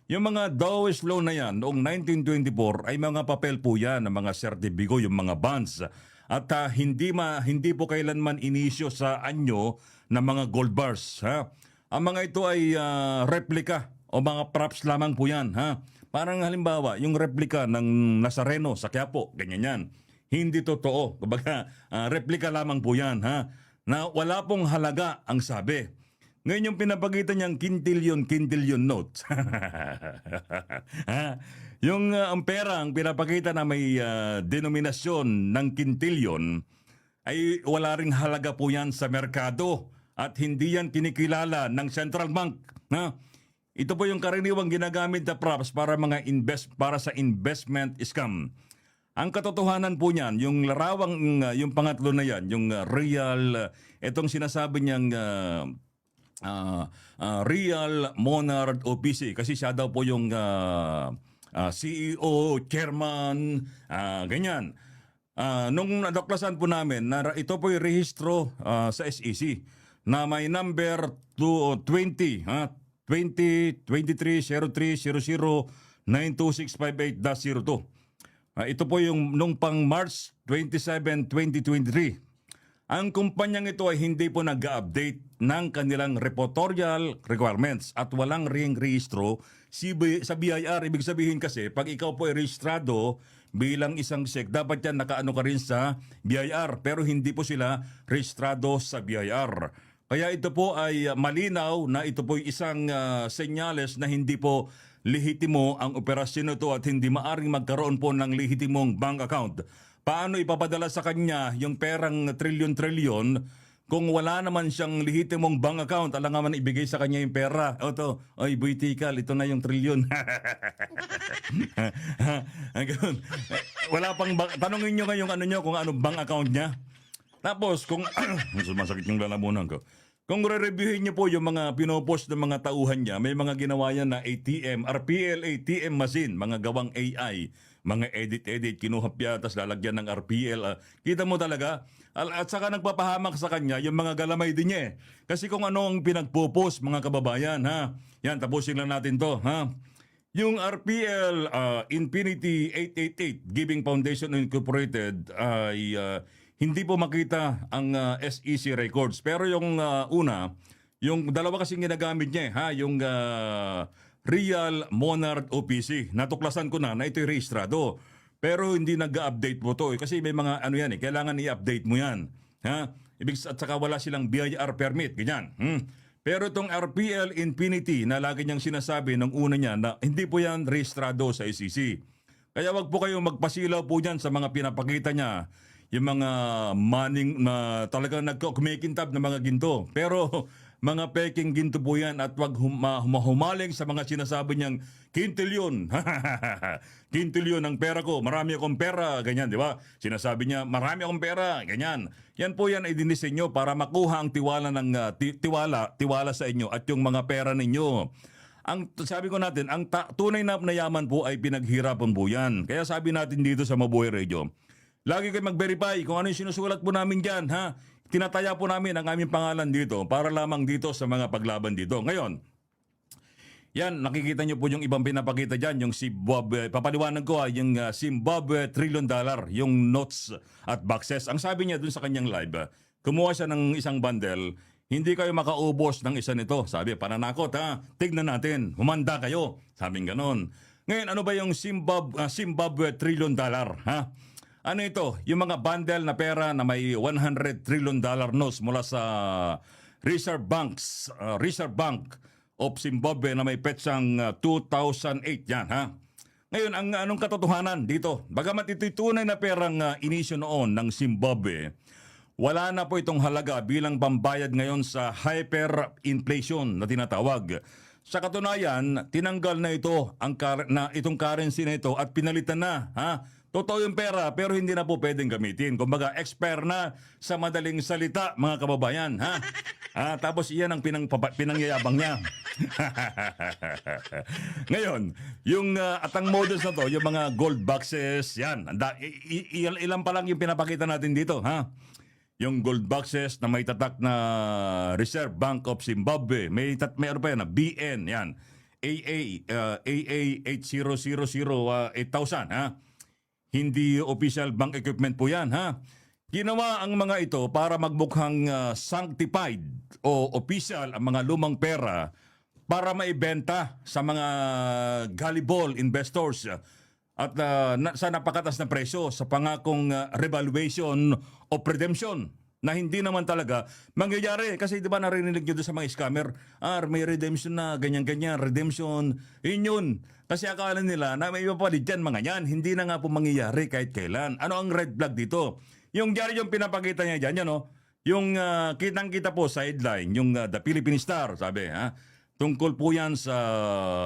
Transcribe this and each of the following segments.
Yung mga Dawes Law na yan noong 1924 ay mga papel po yan ng mga sertibigo, yung mga bonds. At hindi po kailanman inisyo sa anyo ng mga gold bars. Ha? Ang mga ito ay replika o mga props lamang po yan. Ha? Parang halimbawa, yung replika ng Nazareno sa Quiapo, ganyan yan. Hindi totoo. Kumbaga, replika lamang po yan. Ha? Na wala pong halaga ang sabi. Ngayon yung pinapagitan niyang quintillion note. Ha? Yung ang pera, ang pinapakita na may denominasyon ng quintillion ay wala ring halaga po yan sa merkado at hindi yan kinikilala ng central bank. Ha? Ito po yung karaniwang ginagamit na props para sa investment scam. Ang katotohanan po niyan, yung larawang yung pangatlo na yan, yung real itong sinasabi niyang Real Monarch OPC kasi siya daw po yung CEO, chairman, ganyan. Nung nadoklasan po namin na ito po yung rehistro sa SEC na may number 20, 202303009265 ito po yung nung pang March 27, 2023. Ang kumpanyang ito ay hindi po nag-update ng kanilang reportorial requirements at walang ring rehistro sa BIR. Ibig sabihin kasi, pag ikaw po ay rehistrado bilang isang SEC, dapat yan nakaano ka rin sa BIR. Pero hindi po sila rehistrado sa BIR. Kaya ito po ay malinaw na ito po ay isang senyales na hindi po lehitimo ang operasyon nito at hindi maaring magkaroon po ng lehitimong bank account. Paano ipapadala sa kanya yung perang trilyon-trilyon kung wala naman siyang lehitimong bank account? Alam nga ibigay sa kanya yung pera. O to, ay buitikal, ito na yung trilyon. Wala pang tanongin nyo ngayong ano nyo kung ano bank account niya. Tapos kung masakit yung lalamunan ko. Kung re-reviewin niyo po yung mga pinopost ng mga tauhan niya, may mga ginawa yan na ATM, RPL ATM machine, mga gawang AI, mga edit-edit, kinuha piyatas, lalagyan ng RPL. Kita mo talaga? At saka nagpapahamak sa kanya yung mga galamay din niya eh. Kasi kung ano ang pinagpo-post mga kababayan, ha? Yan, tapusin lang natin to, ha? Yung RPL Infinity 888 Giving Foundation Incorporated ay hindi po makita ang SEC records. Pero yung una, yung dalawa kasing ginagamit niya, ha, yung Real Monarch OPC. Natuklasan ko na ito'y rehistrado. Pero hindi nag-update po to kasi may mga ano yan kailangan i-update mo yan. Ha? At saka wala silang BIR permit, ganyan. Pero itong RPL Infinity na lagi niyang sinasabi ng una niya na hindi po yan rehistrado sa SEC. Kaya wag po kayong magpasilaw po dyan sa mga pinapakita niya. Yung mga maning na talagang kumikintab ng mga ginto. Pero mga peking ginto po yan at wag humaling sa mga sinasabi niyang quintillion. Quintillion ang pera ko, marami akong pera, ganyan, di ba? Sinasabi niya, marami akong pera, ganyan. Yan po yan ay dinisenyo para makuha ang tiwala ng tiwala sa inyo at yung mga pera ninyo. Ang sabi ko natin, ang tunay na yaman po ay pinaghirapan po yan. Kaya sabi natin dito sa Mabuhay Radio, lagi kayo mag-verify kung ano yung sinusulat po namin dyan, ha? Tinataya po namin ang aming pangalan dito para lamang dito sa mga paglaban dito. Ngayon, yan, nakikita nyo po yung ibang pinapakita dyan, yung Zimbabwe, papaliwanag ko yung Zimbabwe $1 trillion, yung notes at boxes. Ang sabi niya dun sa kanyang live, kumuha siya ng isang bundle, hindi kayo makaubos ng isa nito. Sabi, pananakot ha, tignan natin, humanda kayo. Sabing ganon. Ngayon, ano ba yung Zimbabwe $1 trillion, ha? Ano ito? Yung mga bundle na pera na may $100 trillion notes mula sa Reserve Bank of Zimbabwe na may petsang 2008 yan, ha? Ngayon, anong katotohanan dito? Bagamat ito'y tunay na perang inisyo noon ng Zimbabwe, wala na po itong halaga bilang pambayad ngayon sa hyperinflation na tinatawag. Sa katunayan, tinanggal na ito itong currency na ito at pinalitan na, ha? Totoo yung pera pero hindi na po pwedeng gamitin. Kumbaga, expire na sa madaling salita, mga kababayan. Ha? Tapos iyan ang pinangyayabang niya. Ngayon, yung atang models na to, yung mga gold boxes, yan. Ilan pa lang yung pinapakita natin dito. Ha? Yung gold boxes na may tatak na Reserve Bank of Zimbabwe. May ano pa yan, BN, yan. AA 8000 ha. Hindi official bank equipment po yan ha. Ginawa ang mga ito para magmukhang sanctified o official ang mga lumang pera para maibenta sa mga gullible investors at sa napakatas na presyo sa pangakong revaluation o redemption na hindi naman talaga mangyayari. Kasi di ba narinig nyo doon sa mga scammer, may redemption na, ganyan-ganyan, redemption, yun. Kasi akala nila na may ipapalit dyan mga yan. Hindi na nga po mangyayari kahit kailan. Ano ang red flag dito? Yung diary yung pinapakita niya dyan, yan o. Yung kitang-kita po sa headline, yung The Philippine Star, sabi, ha? Tungkol po yan sa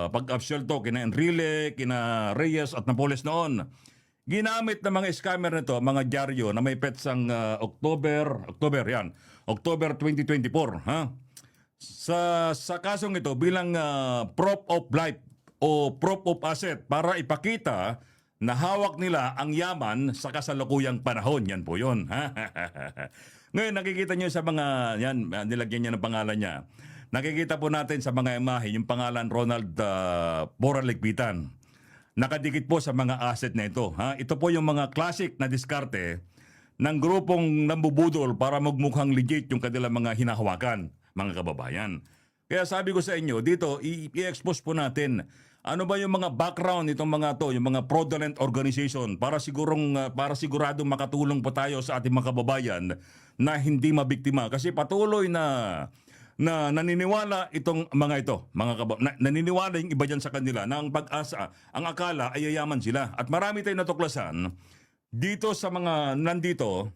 pag-absuelto kina Enrile, kina Reyes at Napoles noon. Ginamit ng mga scammer nito, mga dyaryo na may petsang October 2024, ha? Sa kasong ito bilang prop of life o prop of asset para ipakita na hawak nila ang yaman sa kasalukuyang panahon. Yan po yun. Ngayon, nakikita nyo sa mga, yan, nilagyan niya ng pangalan niya. Nakikita po natin sa mga imahe yung pangalan Ronald Boraligpitan. Nakadikit po sa mga asset na ito. Ha? Ito po yung mga classic na diskarte ng grupong nambubudol para magmukhang legit yung kanilang mga hinahawakan, mga kababayan. Kaya sabi ko sa inyo, dito, i-expose po natin ano ba yung mga background nitong mga to, yung mga fraudulent organization para siguradong makatulong po tayo sa ating mga kababayan na hindi mabiktima. Kasi patuloy na naniniwala itong mga ito, naniniwala yung iba dyan sa kanila na ang pag-asa, ang akala ay yayaman sila. At marami tayong natuklasan dito sa mga nandito.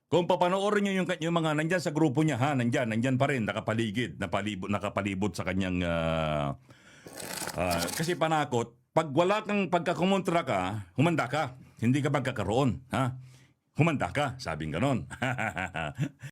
Kung papanoorin niyo yung mga nandyan sa grupo niya, ha, nandyan pa rin, nakapalibot sa kanyang, kasi panakot, pag wala kang pagkakumontra ka, humanda ka, hindi ka magkakaroon, ha? Humanda ka, sabing ganon.